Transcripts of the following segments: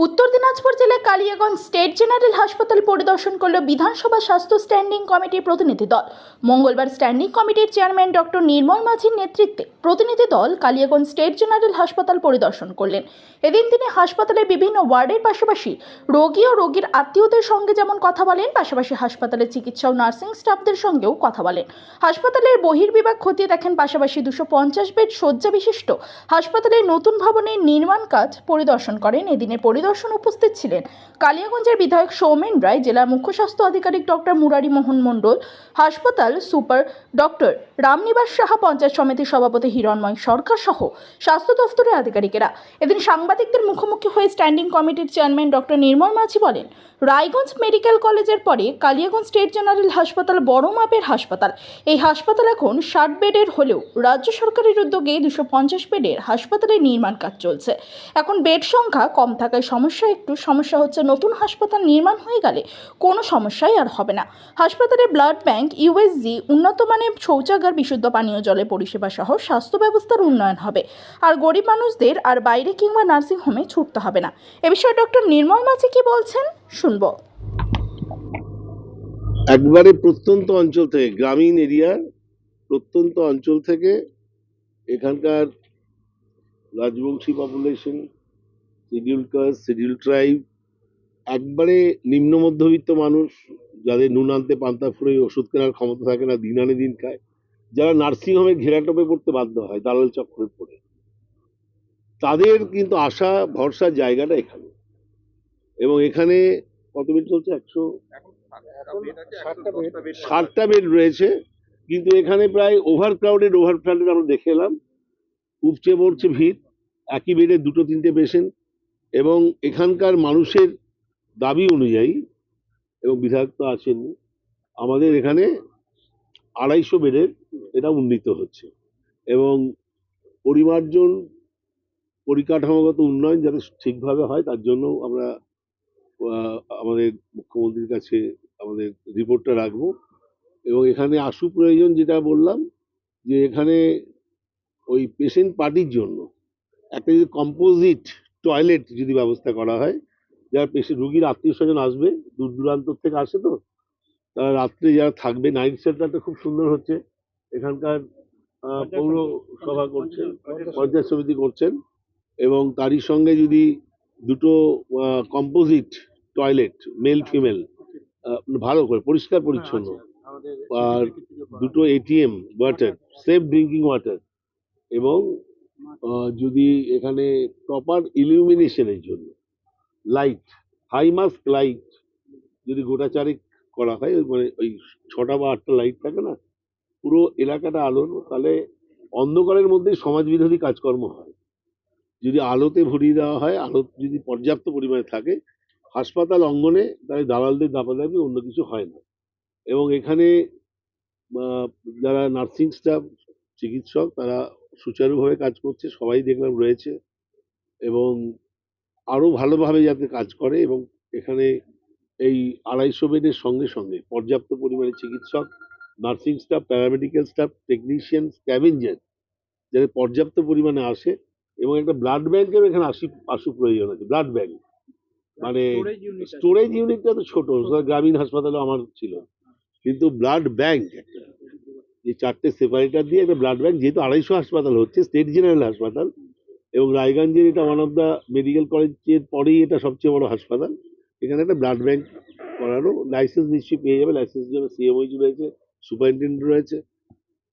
উত্তর দিনাজপুর জেলার Kaliaganj state general হাসপাতাল পরিদর্শন করল বিধানসভা স্বাস্থ্য স্ট্যান্ডিং কমিটির প্রতিনিধি দল। মঙ্গলবার স্ট্যান্ডিং কমিটির চেয়ারম্যান ডক্টর নির্মল মাঝির নেতৃত্বে প্রতিনিধি দল কালিয়াগঞ্জ স্টেট জেনারেল হাসপাতাল পরিদর্শন করলেন। এদিন তিনি হাসপাতালের বিভিন্ন ওয়ার্ডের পাশাপাশি রোগী ও রোগীর আত্মীয়দের সঙ্গে যেমন কথা বলেন, পাশাপাশি হাসপাতালের চিকিৎসা ও নার্সিং স্টাফদের সঙ্গেও কথা বলেন। হাসপাতালের বহির্বিভাগ খতিয়ে দেখেন, পাশাপাশি 250 বেড শয্যা বিশিষ্ট হাসপাতালের নতুন ভবনের নির্মাণ কাজ পরিদর্শন করেন। এদিনের পরিদর্শন উপস্থিত ছিলেন কালিয়াগঞ্জের বিধায়ক সৌমেন রায়, জেলার মুখ্য স্বাস্থ্য আধিকারিক ডক্টর মুরারি মোহন মণ্ডল, হাসপাতাল সুপার ডক্টর রামনিবাস সাহা, পঞ্চায়েত সমিতির সভাপতি হিরণময় সরকার সহ স্বাস্থ্য দফতরের আধিকারিকেরা। এদিন সাংবাদিকদের মুখোমুখি হয়ে স্ট্যান্ডিং কমিটির চেয়ারম্যান ডক্টর নির্মল মাঝি বলেন, রায়গঞ্জ মেডিকেল কলেজের পরে কালিয়াগঞ্জ স্টেট জেনারেল হাসপাতাল বড় মাপের হাসপাতাল। এই হাসপাতাল এখন 60 বেডের হলেও রাজ্য সরকারের উদ্যোগে 250 বেডের হাসপাতালের নির্মাণ কাজ চলছে। এখন বেড সংখ্যা কম থাকায় সমস্যা হচ্ছে নতুন হাসপাতাল নির্মাণ হয়ে গেলে কোনো সমস্যাই আর হবে না। হাসপাতালের ব্লাড ব্যাংক, ইউএসজি, উন্নত মানের শৌচাগার, বিশুদ্ধ পানীয় জলের পরিষেবা সহ স্বাস্থ্য ব্যবস্থার উন্নয়ন হবে। আর গরিব মানুষদের আর বাইরে কিংবা নার্সিং হোমে ছুটতে হবে না। এ বিষয়ে ডক্টর নির্মল মাঝি কি বলছেন শুনবো। একবারে প্রত্যন্ত অঞ্চল থেকে, গ্রামীণ এরিয়ার প্রত্যন্ত অঞ্চল থেকে এখানকার Rajbanshi population, schedule caste, schedule tribe, একবারে নিম্ন মধ্যবিত্ত মানুষ যাদের নুন আনতে পান্তা ফুরে ওষুধ কেনার ক্ষমতা থাকে না, দিন আনে দিন খায়, যারা নার্সিং হোমে ঘেরাটোপে পড়তে বাধ্য হয় দালাল চক্রে পড়ে, তাদের কিন্তু আশা ভরসার জায়গাটা এখানে। এবং এখানে কত বেড চলছে? 160টা বেড রয়েছে, কিন্তু এখানে প্রায় ওভারক্রাউডেড আমরা দেখে এলাম। উপচে পড়ছে ভিড়, একই বেডে 2-3টে পেশেন্ট। এবং এখানকার মানুষের দাবি অনুযায়ী, এবং বিধায়ক তো আসেননি, আমাদের এখানে 250 বেডের এটা উন্নীত হচ্ছে। এবং পরিমার্জন, পরিকাঠামোগত উন্নয়ন যাতে ঠিকভাবে হয় তার জন্য আমরা আমাদের মুখ্যমন্ত্রীর কাছে আমাদের রিপোর্টটা রাখবো। এবং এখানে আশু প্রয়োজন, যেটা বললাম, যে এখানে ওই পেশেন্ট পার্টির জন্য একটা যদি কম্পোজিট টয়লেট যদি ব্যবস্থা করা হয়, যারা পেশেন্ট রুগীর আত্মীয় স্বজন আসবে, দূর দূরান্ত থেকে আসে, তো তারা রাত্রে যারা থাকবে, নাইট শেল্টারটা খুব সুন্দর হচ্ছে এখানকার পৌরসভা করছেন, পঞ্চায়েত সমিতি করছেন। এবং তারই সঙ্গে যদি দুটো কম্পোজিট টয়লেট, মেল ফিমেল, ভালো করে পরিষ্কার পরিচ্ছন্ন, আর দুটো ATM water, safe drinking water, এবং যদি এখানে প্রপার ইলুমিনেশনের জন্য লাইট, হাই মাস্ক লাইট যদি গোটা চারেক করা হয়, মানে ওই 6টা বা 8টা লাইট থাকে না, পুরো এলাকাটা আলোর, তাহলে অন্ধকারের মধ্যে সমাজ বিরোধী কাজকর্ম হয়। যদি আলোতে ভরিয়ে দেওয়া হয়, আলো যদি পর্যাপ্ত পরিমাণে থাকে হাসপাতাল অঙ্গনে, তাহলে দালালদের দাপাদাপি অন্য কিছু হয় না। এবং এখানে যারা নার্সিং স্টাফ, চিকিৎসক, তারা সুচারুভাবে কাজ করছে, সবাই দেখলাম রয়েছে, এবং আরো ভালোভাবে যাতে কাজ করে। এবং এখানে এই 250 বেডের সঙ্গে সঙ্গে পর্যাপ্ত পরিমাণে চিকিৎসক, nursing staff, paramedical staff, technician, scavenger যাতে পর্যাপ্ত পরিমাণে আসে। এবং একটা ব্লাড ব্যাংকের এখানে আশু প্রয়োজন আছে। ব্লাড ব্যাংক মানে স্টোরেজ ইউনিটটা তো ছোট, গ্রামীণ হাসপাতালে আমার ছিল, কিন্তু ব্লাড ব্যাংক একটা, যে 4টে সেপারেটার দিয়ে একটা ব্লাড ব্যাংক, যেহেতু 250 হাসপাতাল হচ্ছে, স্টেট জেনারেল হাসপাতাল, এবং রায়গঞ্জের এটা ওয়ান অফ দ্য মেডিকেল কলেজের পরেই এটা সবচেয়ে বড় হাসপাতাল, এখানে একটা ব্লাড ব্যাংক করারও লাইসেন্স নিশ্চয়ই পেয়ে যাবে। লাইসেন্স জন্য সিএমওইচ রয়েছে, সুপারিনটেন্ডেন্ট রয়েছে।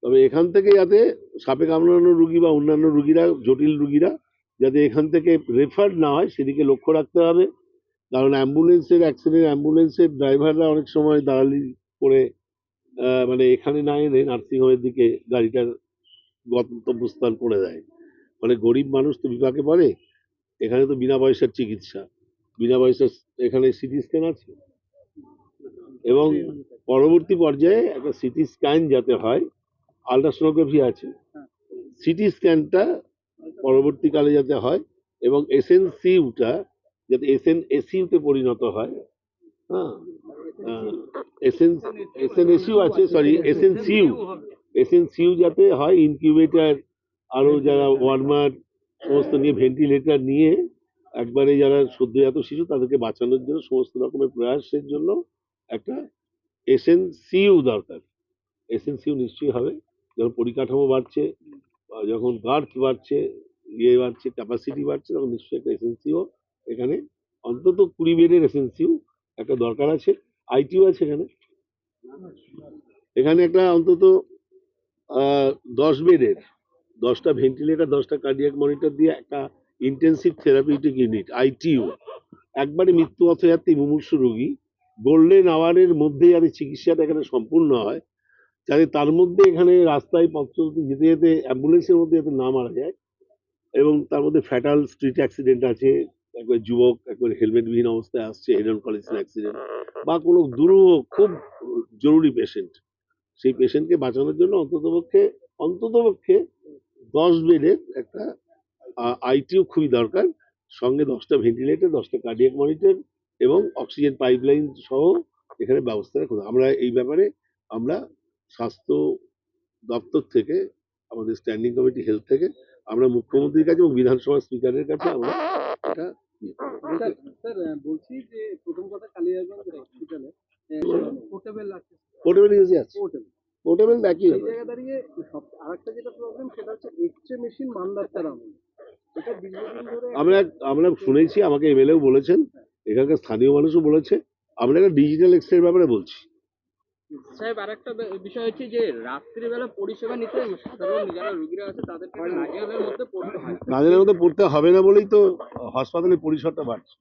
তবে এখান থেকে যাতে সাপে কামড়ানো রুগী বা অন্যান্য রুগীরা, জটিল রুগীরা যাতে এখান থেকে রেফার না হয় সেদিকে লক্ষ্য রাখতে হবে। কারণ অ্যাম্বুলেন্সের ড্রাইভাররা অনেক সময় দালালি করে, মানে এখানে না এনে নার্সিংহোমের দিকে গাড়িটার গন্তব্যস্থান করে দেয়। মানে গরিব মানুষ তো বিপাকে পড়ে। এখানে তো বিনা পয়সার চিকিৎসা, বিনা পয়সার এখানে সিটি স্ক্যান আছে, এবং পরবর্তী পর্যায়ে একটা সিটি স্ক্যান যাতে হয়, আল্ট্রাসোনোগ্রাফি আছে, সিটি স্ক্যানটা পরবর্তীকালে যাতে হয়, এবং এসএনসিউটা যাতে এসএনএসইউতে পরিণত হয়। হ্যাঁ, এসএনএসইউ আছে, সরি এসএনসিউ যাতে হয়, ইনকিউবেটর, আরো যারা ওয়ার্মার সমস্ত নিয়ে, ভেন্টিলেটর নিয়ে একবারে যারা সদ্যজাত শিশু তাদেরকে বাঁচানোর জন্য সমস্ত রকমের প্রয়াসের জন্য একটা এসএনসিইউ দরকার। এসএনসিইউ নিশ্চয়ই হবে, যখন পরিকাঠামো বাড়ছে, যখন গার্ড বাড়ছে, ইয়ে বাড়ছে, ক্যাপাসিটি বাড়ছে, তখন নিশ্চয়ই একটা এসএনসিইউ এখানে অন্তত 20 বেডের এসএনসিইউ একটা দরকার আছে। আইটিইউ আছে এখানে, এখানে একটা অন্তত 10 বেডের, 10টা ভেন্টিলেটর, 10টা কার্ডিয়াক মনিটর দিয়ে একটা ইন্টেন্সিভ থেরাপিউটিক ইউনিট আইটিইউ, একবারে মৃত্যু পথযাত্রী মুমূর্ষু রোগী গোল্ডেন আওয়ারের মধ্যে যাতে চিকিৎসাটা এখানে সম্পূর্ণ হয়, যাতে তার মধ্যে এখানে রাস্তায় পথ চলতে যেতে যেতে অ্যাম্বুলেন্সের মধ্যে যাতে না মারা যায়, এবং তার মধ্যে ফ্যাটাল স্ট্রিট অ্যাক্সিডেন্ট আছে, একবার যুবক একবার হেলমেটবিহীন অবস্থায় আসছে, হেড অন কলেজের অ্যাক্সিডেন্ট, বা কোনো দুরূহ খুব জরুরি পেশেন্ট, সেই পেশেন্টকে বাঁচানোর জন্য অন্ততপক্ষে 10 বেডের একটা আইটিইউ খুবই দরকার, সঙ্গে 10টা ভেন্টিলেটর, 10টা কার্ডিয়াক মনিটর এবং অক্সিজেন পাইপলাইন সহ এখানে ব্যবস্থা রাখা। আমরা এই ব্যাপারে আমরা স্বাস্থ্য দপ্তর থেকে, আমাদের স্ট্যান্ডিং কমিটি হেলথ থেকে আমরা মুখ্যমন্ত্রীর কাছে এবং বিধানসভা স্পিকারের কাছে আমরা এটা স্যার স্যার বলছি যে প্রথম কথা কালিয়াগঞ্জ হসপিটালে পোর্টেবল আছে, পোর্টেবল ইউজে আছে, পোর্টেবল পোর্টেবল একই এই ব্যাপার। জায়গায় দাঁড়িয়ে আরেকটা যেটা প্রবলেম সেটা হচ্ছে এক্সরে মেশিন মান্দাতার আমল, এটা দীর্ঘদিন ধরে আমরা আমরা শুনেছি, আমাকে এমএলএও বলেছেন, এখানকার স্থানীয় মানুষও বলেছে, আমরা একটা ডিজিটাল এক্সরের ব্যাপারে বলছি। সাহেব আরেকটা বিষয় হচ্ছে যে রাত্রিবেলা পরিষেবা নিতে সাধারণ যারা রোগীরা আছে তাদেরকে নাজেহালের মধ্যে পড়তে হয়। কাজের মধ্যে পড়তে হবে না বলেই তো হাসপাতালের পরিসরটা বাড়ছে।